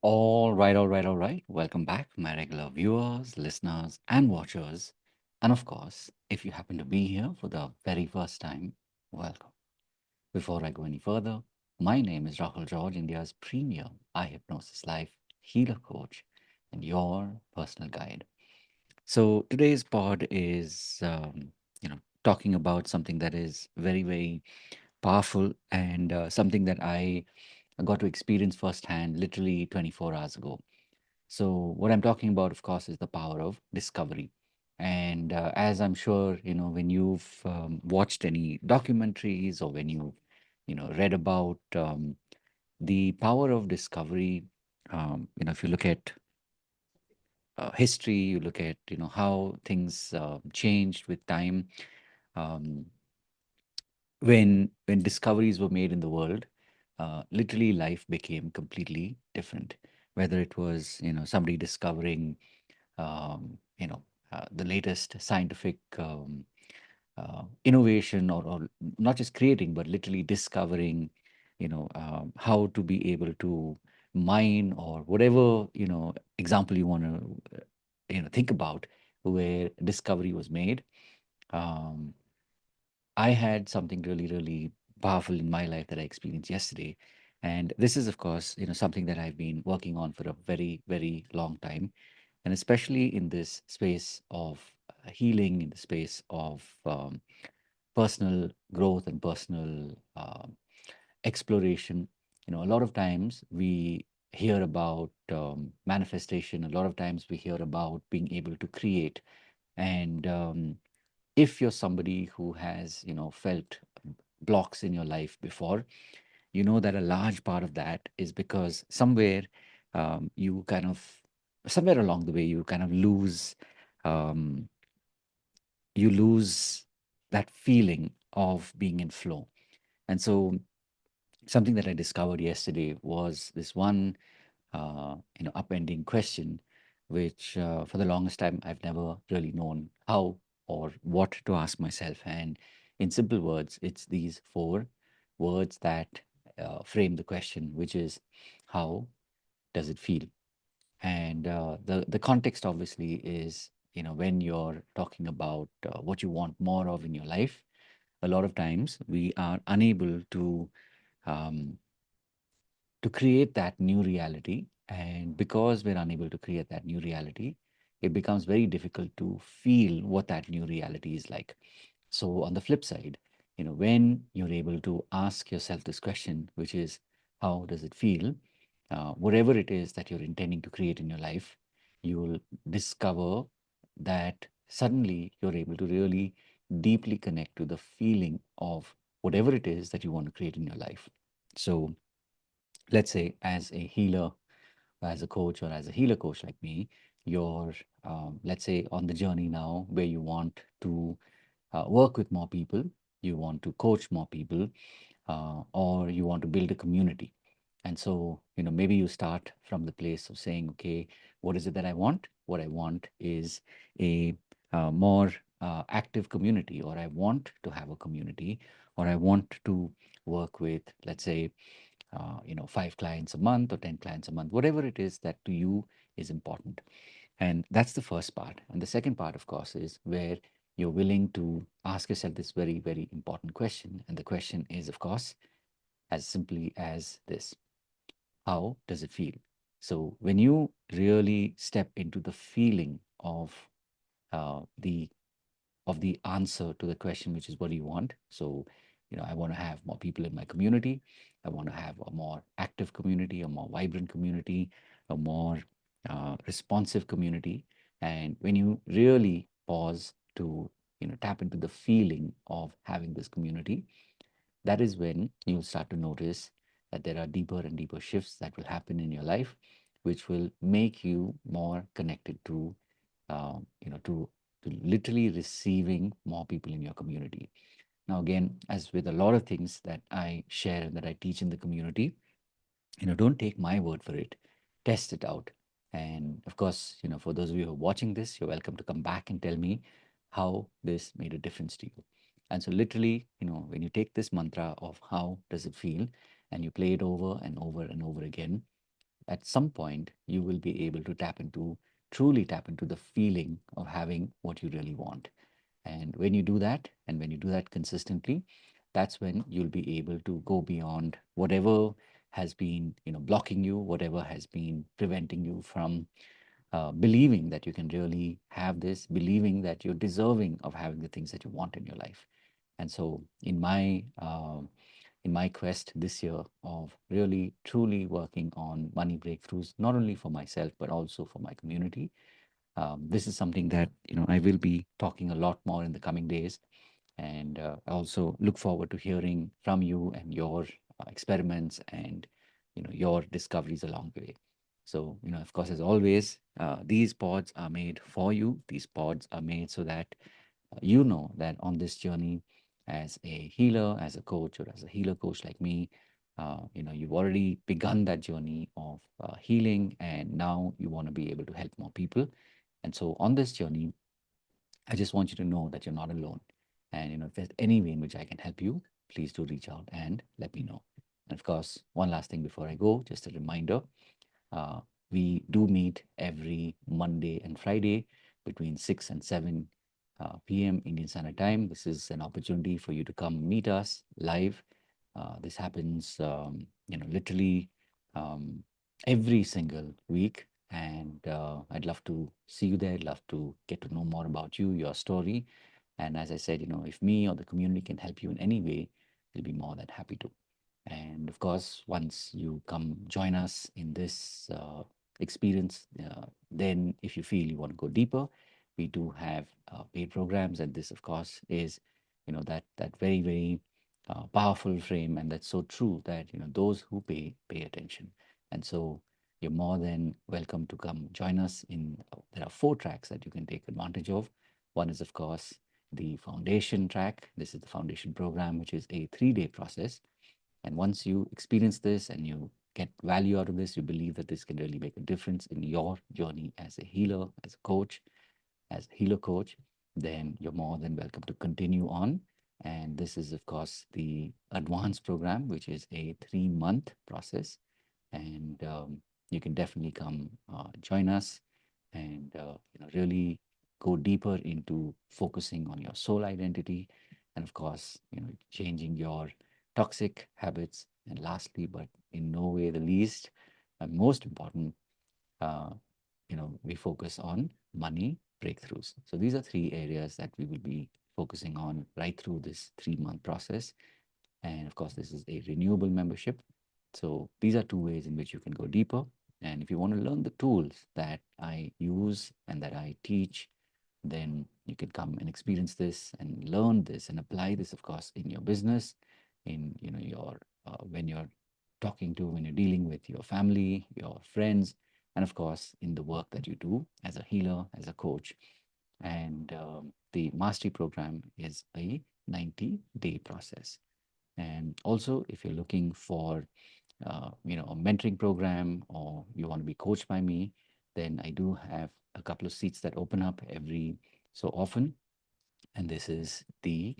All right, all right, all right. Welcome back, my regular viewers, listeners, and watchers. And of course, if you happen to be here for the very first time, welcome. Before I go any further, my name is Rahul George, India's premier eye hypnosis life healer coach and your personal guide. So today's pod is, talking about something that is very, very powerful and something that I got to experience firsthand literally 24 hours ago. So, what I'm talking about, of course, is the power of discovery. And as I'm sure, when you've watched any documentaries or when you've read about the power of discovery, if you look at history, you look at, how things changed with time. Um, when discoveries were made in the world, literally life became completely different. Whether it was, somebody discovering you know, the latest scientific innovation, or not just creating, but literally discovering, how to be able to mine or whatever, example you want to, think about where discovery was made. Um, I had something really, really powerful in my life that I experienced yesterday. And this is, of course, something that I've been working on for a very, very long time, and especially in this space of healing, in the space of personal growth and personal exploration. A lot of times we hear about manifestation. A lot of times we hear about being able to create. And if you're somebody who has, felt blocks in your life before, you know that a large part of that is because somewhere you kind of somewhere along the way you kind of um, lose that feeling of being in flow. And so something that I discovered yesterday was this one upending question, which for the longest time I've never really known how or what to ask myself. And in simple words, it's these four words that frame the question, which is, how does it feel? And the context obviously is, when you're talking about what you want more of in your life, a lot of times we are unable um, to create that new reality. And because we're unable to create that new reality, it becomes very difficult to feel what that new reality is like. So, on the flip side, when you're able to ask yourself this question, which is, how does it feel? Whatever it is that you're intending to create in your life, you will discover that suddenly you're able to really deeply connect to the feeling of whatever it is that you want to create in your life. So, let's say as a healer, as a coach, or as a healer coach like me, you're let's say on the journey now where you want to work with more people, you want to coach more people, or you want to build a community. And so, maybe you start from the place of saying, okay, what is it that I want? What I want is a more active community, or I want to have a community, or I want to work with, let's say, 5 clients a month or 10 clients a month, whatever it is that to you is important. And that's the first part. And the second part, of course, is where you're willing to ask yourself this very, very important question. And the question is, of course, as simply as this: how does it feel? So when you really step into the feeling the the answer to the question, which is what do you want? So, I want to have more people in my community. I want to have a more active community, a more vibrant community, a more responsive community. And when you really pause to, tap into the feeling of having this community, that is when you'll start to notice that there are deeper and deeper shifts that will happen in your life, which will make you more connected to, uh, you know, to literally receiving more people in your community. Now, again, as with a lot of things that I share and that I teach in the community, don't take my word for it. Test it out. And of course, for those of you who are watching this, you're welcome to come back and tell me how this made a difference to you. And so literally, when you take this mantra of how does it feel and you play it over and over and over again, at some point you will be able to truly tap into the feeling of having what you really want. And when you do that, and when you do that consistently, that's when you'll be able to go beyond whatever has been, blocking you, whatever has been preventing you from believing that you can really have this, believing that you're deserving of having the things that you want in your life. And so, in my quest this year of really truly working on money breakthroughs, not only for myself but also for my community, this is something that I will be talking a lot more in the coming days, and I also look forward to hearing from you and your experiments and your discoveries along the way. So of course, as always, these pods are made for you. These pods are made so that you know that on this journey, as a healer, as a coach, or as a healer coach like me, you've already begun that journey of healing, and now you want to be able to help more people. And so on this journey, I just want you to know that you're not alone. And if there's any way in which I can help you, please do reach out and let me know. And of course, one last thing before I go, just a reminder, uh, we do meet every Monday and Friday between 6 and 7 p.m. Indian Standard Time. This is an opportunity for you to come meet us live. This happens, literally um, every single week. And I'd love to see you there. I'd love to get to know more about you, your story. And as I said, if me or the community can help you in any way, we'll be more than happy to. And of course, once you come join us in this experience, then if you feel you want to go deeper, we do have paid programs, and this, of course, is that very very powerful frame, and that's so true that those who pay attention, and so you're more than welcome to come join us in. There are 4 tracks that you can take advantage of. One is, of course, the foundation track. This is the foundation program, which is a 3-day process, and once you experience this and you get value out of this, you believe that this can really make a difference in your journey as a healer, as a coach, as a healer coach, then you're more than welcome to continue on. And this is, of course, the advanced program, which is a 3-month process. And you can definitely come join us and really go deeper into focusing on your soul identity, and of course changing your toxic habits, and lastly but in no way the least and most important, uh, we focus on money breakthroughs. So these are 3 areas that we will be focusing on right through this 3-month process. And of course, this is a renewable membership. So these are 2 ways in which you can go deeper. And if you want to learn the tools that I use and that I teach, then you can come and experience this and learn this and apply this, of course, in your business, in your when you're when you're dealing with your family, your friends, and of course in the work that you do as a healer, as a coach. And the mastery program is a 90-day process. And also, if you're looking for, a mentoring program, or you want to be coached by me, then I do have a couple of seats that open up every so often. And this is the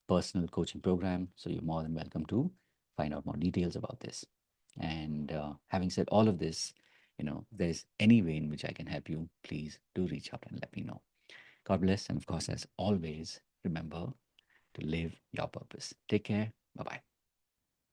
personal coaching program. So you're more than welcome to find out more details about this. And having said all of this, if there's any way in which I can help you, please do reach out and let me know. God bless. And of course, as always, remember to live your purpose. Take care. Bye bye.